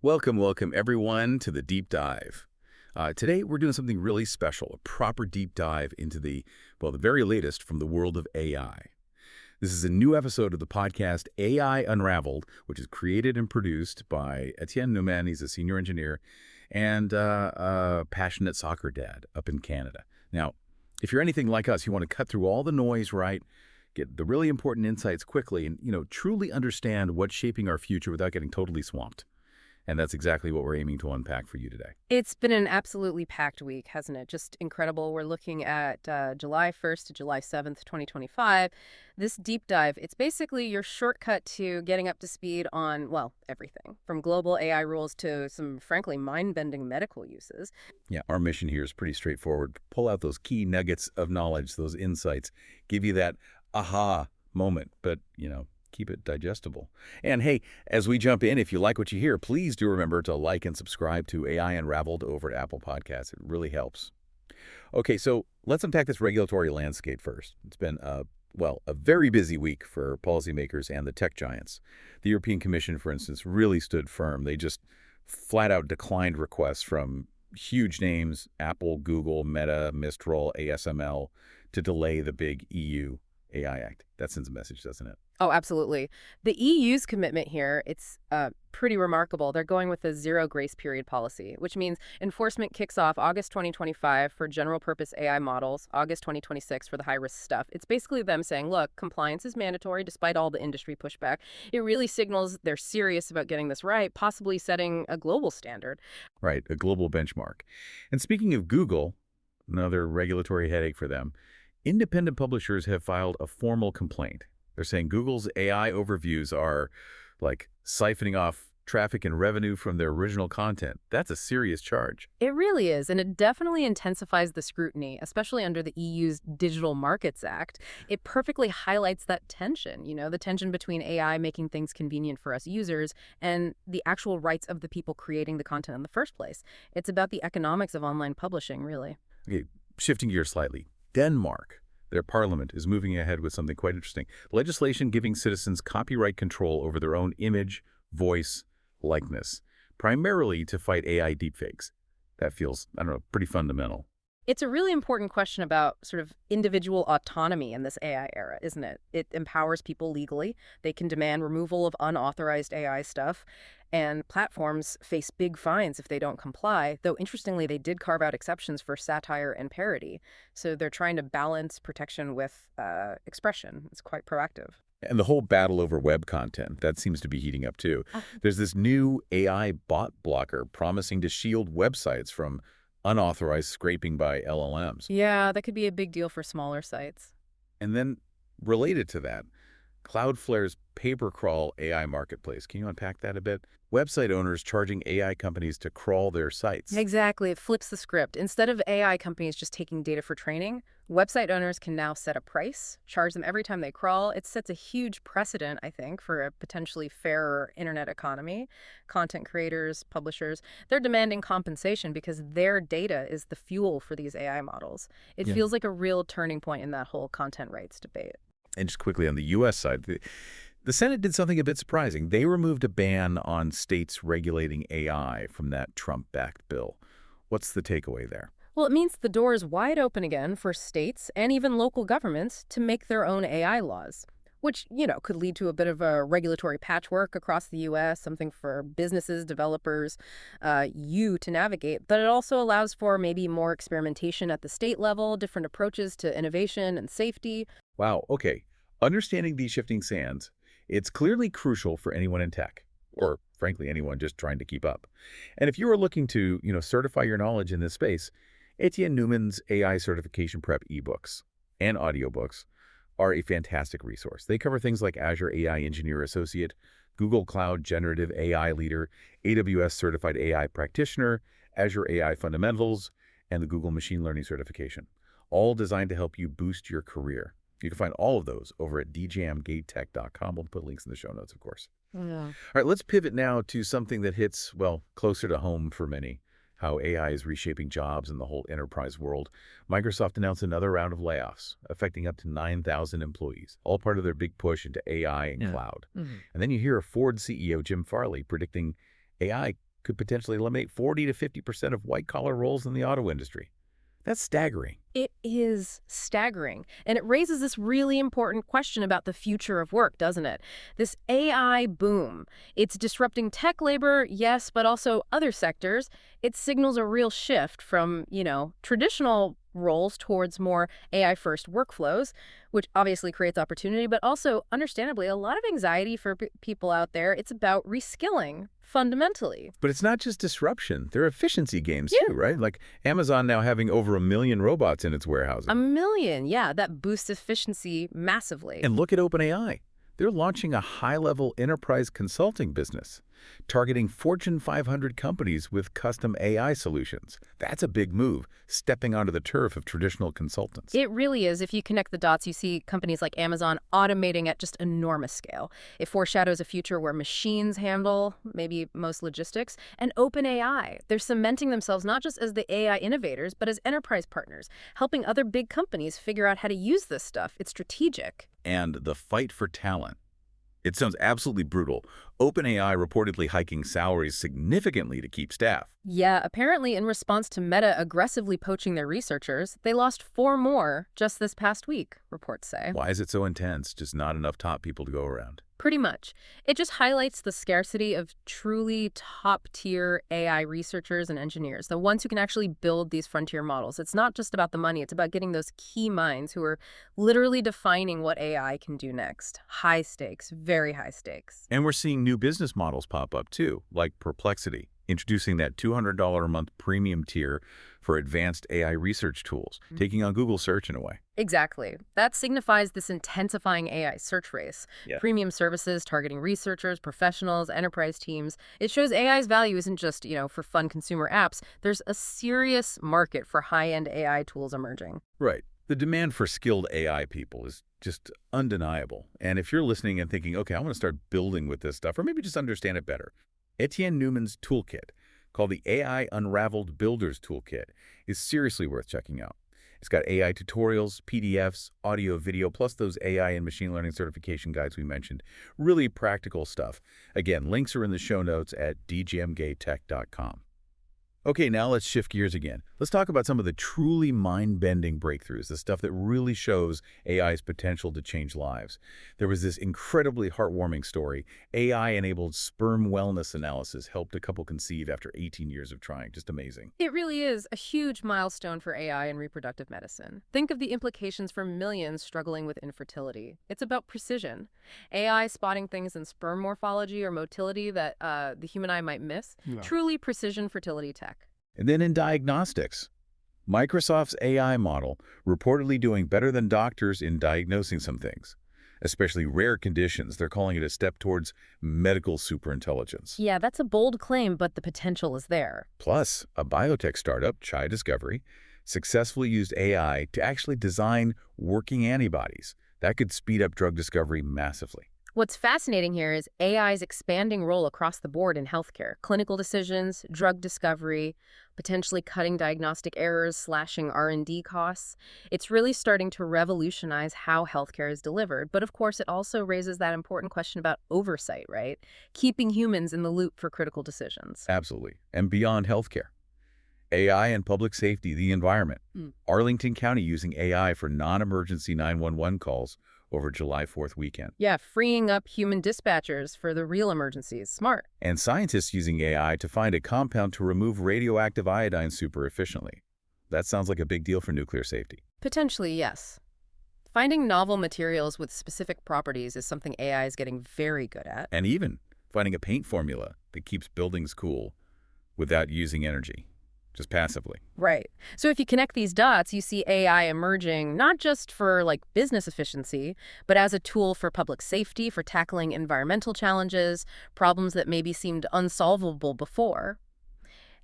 Welcome everyone to the Deep Dive. Today we're doing something really special, a proper deep dive into the very latest from the world of AI. This is a new episode of the podcast AI Unraveled, which is created and produced by Etienne Neumann. He's a senior engineer and a passionate soccer dad up in Canada. Now, if you're anything like us, you want to cut through all the noise, right? Get the really important insights quickly and, truly understand what's shaping our future without getting totally swamped. And that's exactly what we're aiming to unpack for you today. It's been an absolutely packed week, hasn't it? Just incredible. We're looking at July 1st to July 7th, 2025. This deep dive, it's basically your shortcut to getting up to speed on, well, everything, from global AI rules to some, frankly, mind-bending medical uses. Yeah, our mission here is pretty straightforward. Pull out those key nuggets of knowledge, those insights, give you that aha moment, but, keep it digestible. And hey, as we jump in, if you like what you hear, please do remember to like and subscribe to AI Unraveled over at Apple Podcasts. It really helps. Okay, so let's unpack this regulatory landscape first. It's been a very busy week for policymakers and the tech giants. The European Commission, for instance, really stood firm. They just flat out declined requests from huge names, Apple, Google, Meta, Mistral, ASML, to delay the big EU AI Act. That sends a message, doesn't it? Oh, absolutely. The EU's commitment here, it's pretty remarkable. They're going with a zero grace period policy, which means enforcement kicks off August 2025 for general purpose AI models, August 2026 for the high risk stuff. It's basically them saying, look, compliance is mandatory despite all the industry pushback. It really signals they're serious about getting this right, possibly setting a global standard. Right, a global benchmark. And speaking of Google, another regulatory headache for them, independent publishers have filed a formal complaint. They're saying Google's AI overviews are like siphoning off traffic and revenue from their original content. That's a serious charge. It really is, and it definitely intensifies the scrutiny, especially under the EU's Digital Markets Act. It perfectly highlights that tension, the tension between AI making things convenient for us users and the actual rights of the people creating the content in the first place. It's about the economics of online publishing, really. Okay, shifting gears slightly. Denmark. Their parliament is moving ahead with something quite interesting. Legislation giving citizens copyright control over their own image, voice, likeness, primarily to fight AI deepfakes. That feels, pretty fundamental. It's a really important question about sort of individual autonomy in this AI era, isn't it? It empowers people legally. They can demand removal of unauthorized AI stuff, and platforms face big fines if they don't comply, though interestingly, they did carve out exceptions for satire and parody. So they're trying to balance protection with expression. It's quite proactive. And the whole battle over web content, that seems to be heating up too. There's this new AI bot blocker promising to shield websites from unauthorized scraping by LLMs. Yeah, that could be a big deal for smaller sites. And then, related to that, Cloudflare's pay-per-crawl AI marketplace. Can you unpack that a bit? Website owners charging AI companies to crawl their sites. Exactly. It flips the script. Instead of AI companies just taking data for training, website owners can now set a price, charge them every time they crawl. It sets a huge precedent, I think, for a potentially fairer internet economy. Content creators, publishers, they're demanding compensation because their data is the fuel for these AI models. It feels like a real turning point in that whole content rights debate. And just quickly on the U.S. side, the Senate did something a bit surprising. They removed a ban on states regulating AI from that Trump-backed bill. What's the takeaway there? Well, it means the door is wide open again for states and even local governments to make their own AI laws, which, could lead to a bit of a regulatory patchwork across the U.S., something for businesses, developers, to navigate. But it also allows for maybe more experimentation at the state level, different approaches to innovation and safety. Wow, okay. Understanding these shifting sands, it's clearly crucial for anyone in tech, or frankly, anyone just trying to keep up. And if you are looking to, certify your knowledge in this space, Etienne Neumann's AI certification prep ebooks and audiobooks are a fantastic resource. They cover things like Azure AI Engineer Associate, Google Cloud Generative AI Leader, AWS Certified AI Practitioner, Azure AI Fundamentals, and the Google Machine Learning Certification, all designed to help you boost your career. You can find all of those over at djamgatetech.com. We'll put links in the show notes, of course. Yeah. All right, let's pivot now to something that hits, closer to home for many, how AI is reshaping jobs in the whole enterprise world. Microsoft announced another round of layoffs, affecting up to 9,000 employees, all part of their big push into AI and cloud. And then you hear Ford CEO Jim Farley predicting AI could potentially eliminate 40 to 50% of white-collar roles in the auto industry. That's staggering. It is staggering. And it raises this really important question about the future of work, doesn't it? This AI boom. It's disrupting tech labor, yes, but also other sectors. It signals a real shift from, traditional roles towards more AI-first workflows, which obviously creates opportunity, but also, understandably, a lot of anxiety for people out there. It's about reskilling, fundamentally. But it's not just disruption. There are efficiency gains Yeah. too, right? Like Amazon now having over 1 million robots in its warehousing. 1 million, yeah, that boosts efficiency massively. And look at OpenAI. They're launching a high-level enterprise consulting business, targeting Fortune 500 companies with custom AI solutions. That's a big move, stepping onto the turf of traditional consultants. It really is. If you connect the dots, you see companies like Amazon automating at just enormous scale. It foreshadows a future where machines handle maybe most logistics. And OpenAI, they're cementing themselves not just as the AI innovators, but as enterprise partners, helping other big companies figure out how to use this stuff. It's strategic. And the fight for talent. It sounds absolutely brutal. OpenAI reportedly hiking salaries significantly to keep staff. Yeah, apparently in response to Meta aggressively poaching their researchers, they lost 4 more just this past week, reports say. Why is it so intense? Just not enough top people to go around. Pretty much. It just highlights the scarcity of truly top-tier AI researchers and engineers, the ones who can actually build these frontier models. It's not just about the money. It's about getting those key minds who are literally defining what AI can do next. High stakes, very high stakes. And we're seeing new business models pop up too, like Perplexity, introducing that $200 a month premium tier for advanced AI research tools, taking on Google search in a way. Exactly. That signifies this intensifying AI search race. Yeah. Premium services targeting researchers, professionals, enterprise teams. It shows AI's value isn't just, for fun consumer apps. There's a serious market for high-end AI tools emerging. Right. The demand for skilled AI people is just undeniable. And if you're listening and thinking, okay, I want to start building with this stuff, or maybe just understand it better, Etienne Newman's toolkit, called the AI Unraveled Builders Toolkit, is seriously worth checking out. It's got AI tutorials, PDFs, audio, video, plus those AI and machine learning certification guides we mentioned. Really practical stuff. Again, links are in the show notes at dgmgatech.com. Okay, now let's shift gears again. Let's talk about some of the truly mind-bending breakthroughs, the stuff that really shows AI's potential to change lives. There was this incredibly heartwarming story. AI-enabled sperm wellness analysis helped a couple conceive after 18 years of trying. Just amazing. It really is a huge milestone for AI and reproductive medicine. Think of the implications for millions struggling with infertility. It's about precision. AI spotting things in sperm morphology or motility that the human eye might miss. Yeah. Truly precision fertility tech. And then in diagnostics, Microsoft's AI model reportedly doing better than doctors in diagnosing some things, especially rare conditions. They're calling it a step towards medical superintelligence. Yeah, that's a bold claim, but the potential is there. Plus, a biotech startup, Chai Discovery, successfully used AI to actually design working antibodies. That could speed up drug discovery massively. What's fascinating here is AI's expanding role across the board in healthcare. Clinical decisions, drug discovery, potentially cutting diagnostic errors, slashing R&D costs. It's really starting to revolutionize how healthcare is delivered. But of course, it also raises that important question about oversight, right? Keeping humans in the loop for critical decisions. Absolutely. And beyond healthcare. AI and public safety, the environment. Arlington County using AI for non-emergency 911 calls over July 4th weekend. Yeah, freeing up human dispatchers for the real emergencies. Smart. And scientists using AI to find a compound to remove radioactive iodine super efficiently. That sounds like a big deal for nuclear safety. Potentially, yes. Finding novel materials with specific properties is something AI is getting very good at. And even finding a paint formula that keeps buildings cool without using energy, just passively. Right. So if you connect these dots, you see AI emerging not just for business efficiency, but as a tool for public safety, for tackling environmental challenges, problems that maybe seemed unsolvable before.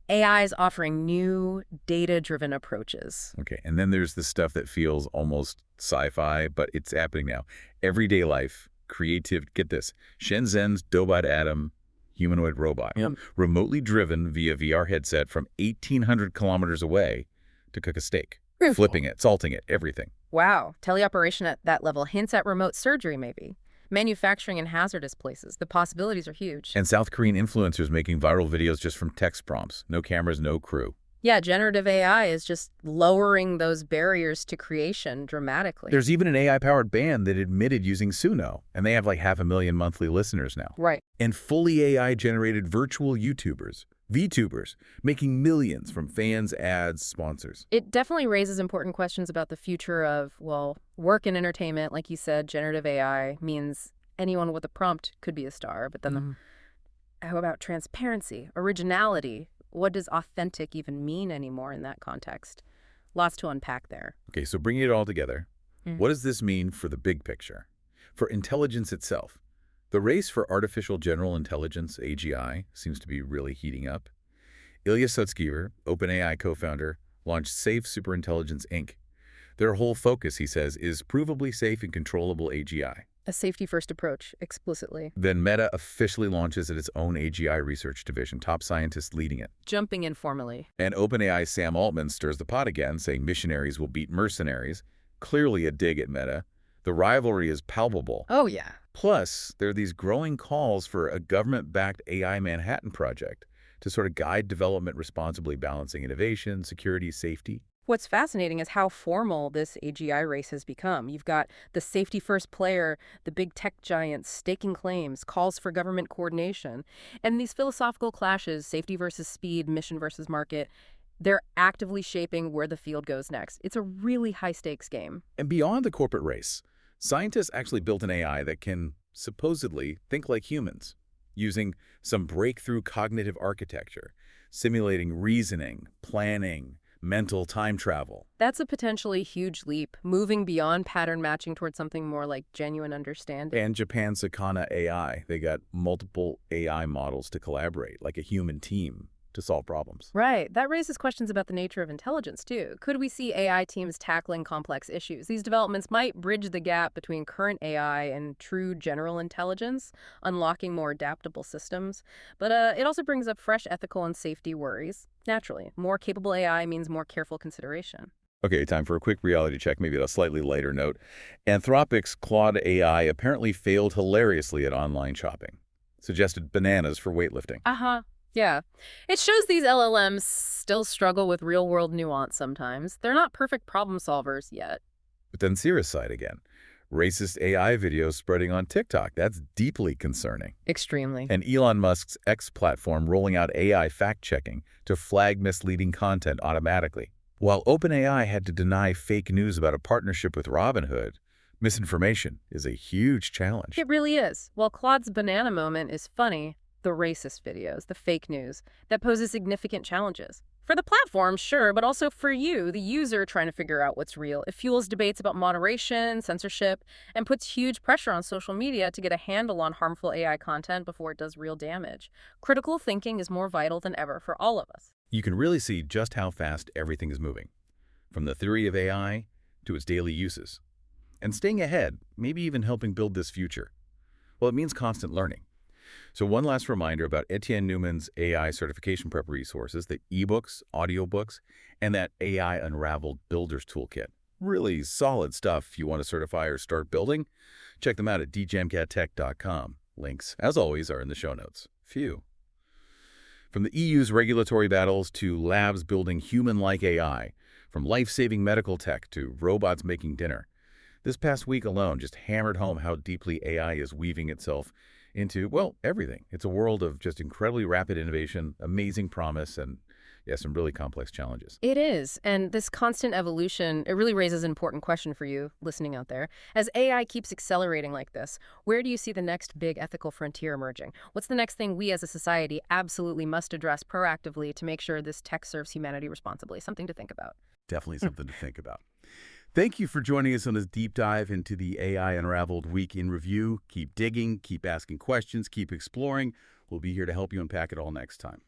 AI is offering new data-driven approaches. Okay, and then there's the stuff that feels almost sci-fi, but it's happening now. Everyday life, creative, get this, Shenzhen's Dobot Atom humanoid robot, remotely driven via VR headset from 1,800 kilometers away to cook a steak, flipping it, salting it, everything. Wow. Teleoperation at that level hints at remote surgery, maybe. Manufacturing in hazardous places. The possibilities are huge. And South Korean influencers making viral videos just from text prompts. No cameras, no crew. Yeah, generative AI is just lowering those barriers to creation dramatically. There's even an AI-powered band that admitted using Suno, and they have like 500,000 monthly listeners now. Right. And fully AI-generated virtual YouTubers, VTubers, making millions from fans, ads, sponsors. It definitely raises important questions about the future of, well, work and entertainment. Like you said, generative AI means anyone with a prompt could be a star. But then how about transparency, originality? What does authentic even mean anymore in that context? Lots to unpack there. Okay, so bringing it all together, what does this mean for the big picture? For intelligence itself? The race for artificial general intelligence, AGI, seems to be really heating up. Ilya Sutskever, OpenAI co-founder, launched Safe Superintelligence Inc. Their whole focus, he says, is provably safe and controllable AGI. A safety-first approach, explicitly. Then Meta officially launches its own AGI research division, top scientists leading it. Jumping in formally. And OpenAI's Sam Altman stirs the pot again, saying missionaries will beat mercenaries. Clearly a dig at Meta. The rivalry is palpable. Oh, yeah. Plus, there are these growing calls for a government-backed AI Manhattan project to sort of guide development responsibly, balancing innovation, security, safety. What's fascinating is how formal this AGI race has become. You've got the safety-first player, the big tech giants staking claims, calls for government coordination. And these philosophical clashes, safety versus speed, mission versus market, they're actively shaping where the field goes next. It's a really high-stakes game. And beyond the corporate race, scientists actually built an AI that can supposedly think like humans, using some breakthrough cognitive architecture, simulating reasoning, planning, mental time travel. That's a potentially huge leap, moving beyond pattern matching towards something more like genuine understanding. And Japan's Sakana AI, they got multiple AI models to collaborate, like a human team, to solve problems. Right. That raises questions about the nature of intelligence, too. Could we see AI teams tackling complex issues? These developments might bridge the gap between current AI and true general intelligence, unlocking more adaptable systems. But it also brings up fresh ethical and safety worries. Naturally, more capable AI means more careful consideration. Okay, time for a quick reality check, maybe on a slightly lighter note. Anthropic's Claude AI apparently failed hilariously at online shopping. Suggested bananas for weightlifting. Yeah. It shows these LLMs still struggle with real-world nuance sometimes. They're not perfect problem solvers yet. But then Sierra's side again. Racist AI videos spreading on TikTok. That's deeply concerning. Extremely. And Elon Musk's X platform rolling out AI fact-checking to flag misleading content automatically. While OpenAI had to deny fake news about a partnership with Robinhood, misinformation is a huge challenge. It really is. While Claude's banana moment is funny, the racist videos, the fake news, that poses significant challenges. For the platform, sure, but also for you, the user trying to figure out what's real. It fuels debates about moderation, censorship, and puts huge pressure on social media to get a handle on harmful AI content before it does real damage. Critical thinking is more vital than ever for all of us. You can really see just how fast everything is moving, from the theory of AI to its daily uses. And staying ahead, maybe even helping build this future. Well, it means constant learning. So one last reminder about Etienne Newman's AI certification prep resources, the ebooks, audiobooks, and that AI Unraveled Builder's Toolkit. Really solid stuff if you want to certify or start building. Check them out at djamcattech.com. Links, as always, are in the show notes. Phew. From the EU's regulatory battles to labs building human-like AI, from life-saving medical tech to robots making dinner, this past week alone just hammered home how deeply AI is weaving itself into, well, everything. It's a world of just incredibly rapid innovation, amazing promise, and, yeah, some really complex challenges. It is. And this constant evolution, it really raises an important question for you listening out there. As AI keeps accelerating like this, where do you see the next big ethical frontier emerging? What's the next thing we as a society absolutely must address proactively to make sure this tech serves humanity responsibly? Something to think about. Definitely something to think about. Thank you for joining us on this deep dive into the AI Unraveled Week in Review. Keep digging, keep asking questions, keep exploring. We'll be here to help you unpack it all next time.